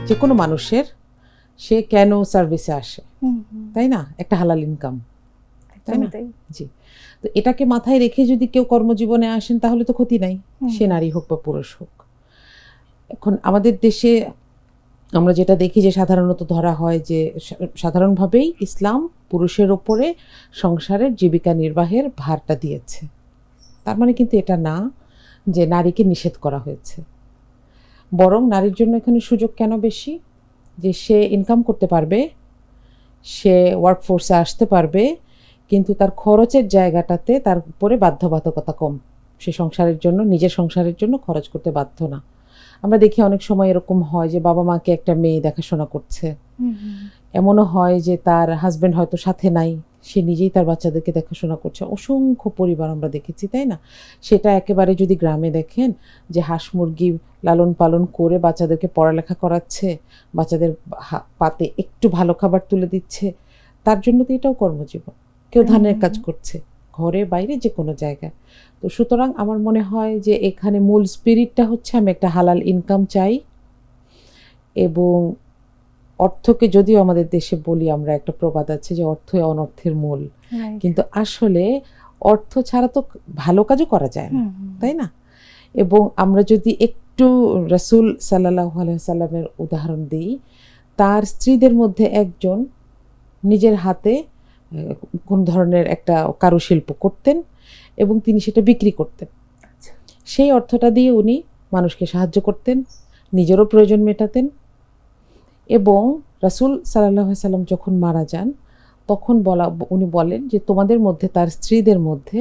যে কোনো মানুষের, সে কেন সার্ভিসে আসে, তাই না? একটা হালাল ইনকাম, তাই না? জি। তো এটাকে মাথায় রেখে যদি কেউ কর্মজীবনে আসেন তাহলে তো ক্ষতি নাই, সে নারী হোক বা পুরুষ হোক। এখন আমাদের দেশে আমরা যেটা দেখি যে সাধারণত ধরা হয় যে সাধারণভাবেই ইসলাম পুরুষের ওপরে সংসারের জীবিকা নির্বাহের ভারটা দিয়েছে। তার মানে কিন্তু এটা না যে নারীকে নিষেধ করা হয়েছে, বরং নারীর জন্য এখানে সুযোগ কেন বেশি, যে সে ইনকাম করতে পারবে, সে ওয়ার্কফোর্সে আসতে পারবে, কিন্তু তার খরচের জায়গাটাতে তার উপরে বাধ্যবাধকতা কম। সে সংসারের জন্য, নিজের সংসারের জন্য খরচ করতে বাধ্য না। আমরা দেখি অনেক সময় এরকম হয় যে বাবা মাকে একটা মেয়ে দেখাশোনা করছে, এমনও হয় যে তার হাজবেন্ড হয়তো সাথে নাই, সে নিজেই তার বাচ্চাদেরকে দেখাশোনা করছে। অসংখ্য পরিবার আমরা দেখেছি, তাই না? সেটা একেবারে যদি গ্রামে দেখেন যে হাঁস মুরগি লালন পালন করে বাচ্চাদেরকে পড়ালেখা করাচ্ছে, বাচ্চাদের পাতে একটু ভালো খাবার তুলে দিচ্ছে, তার জন্য তো এটাও কর্মজীবন। কেউ ধানের কাজ করছে, ঘরে বাইরে যে কোনো জায়গায়। তো সুতরাং আমার মনে হয় যে এখানে মূল স্পিরিটটা হচ্ছে আমি একটা হালাল ইনকাম চাই, এবং অর্থকে যদিও আমাদের দেশে বলি আমরা, একটা প্রবাদ আছে যে অর্থই অনর্থের মূল, কিন্তু আসলে অর্থ ছাড়া তো ভালো কাজও করা যায় না, তাই না? এবং আমরা যদি একটু রাসূল সাল্লাল্লাহু আলাইহি সাল্লামের উদাহরণ দিই, তার স্ত্রীদের মধ্যে একজন নিজের হাতে কোন ধরনের একটা কারুশিল্প করতেন এবং তিনি সেটা বিক্রি করতেন। সেই অর্থটা দিয়ে উনি মানুষকে সাহায্য করতেন, নিজেরও প্রয়োজন মেটাতেন। এবং রাসূল সাল্লাল্লাহু আলাইহি সাল্লাম যখন মারা যান তখন উনি বলেন যে তোমাদের মধ্যে, তার স্ত্রীদের মধ্যে,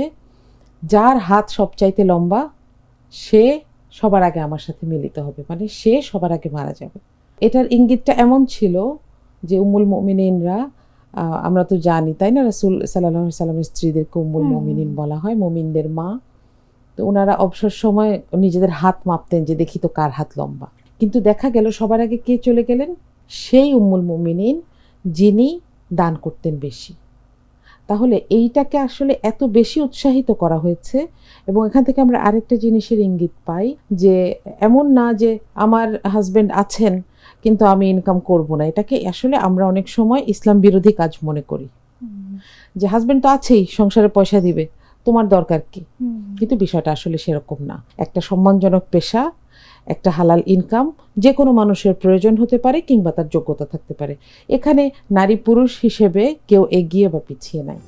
যার হাত সবচাইতে লম্বা সে সবার আগে আমার সাথে মিলিত হবে, মানে সে সবার আগে মারা যাবে। এটার ইঙ্গিতটা এমন ছিল যে উম্মুল মুমিনিনরা, আমরা তো জানি তাই না, রাসূল সাল্লাল্লাহু আলাইহি সাল্লামের স্ত্রীদেরকে উম্মুল মুমিনিন বলা হয়, মুমিনদের মা। তো ওনারা অবসর সময় নিজেদের হাত মাপতেন যে দেখি তো কার হাত লম্বা। কিন্তু দেখা গেল সবার আগে কে চলে গেলেন? সেই উম্মুল মুমিনিন যিনি দান করতেন বেশি। তাহলে এইটাকে আসলে এত বেশি উৎসাহিত করা হয়েছে। এবং এখান থেকে আমরা আরেকটা জিনিসের ইঙ্গিত পাই যে এমন না যে আমার হাজবেন্ড আছেন কিন্তু আমি ইনকাম করব না। এটাকে আসলে আমরা অনেক সময় ইসলাম বিরোধী কাজ মনে করি, যে হাজবেন্ড তো আছেই, সংসারে পয়সা দিবে, তোমার দরকার কি? কিন্তু বিষয়টা আসলে সেরকম না। একটা সম্মানজনক পেশা, একটা হালাল ইনকাম যে কোনো মানুষের প্রয়োজন হতে পারে কিংবা তার যোগ্যতা থাকতে পারে। এখানে নারী পুরুষ হিসেবে কেউ এগিয়ে বা পিছিয়ে নাই।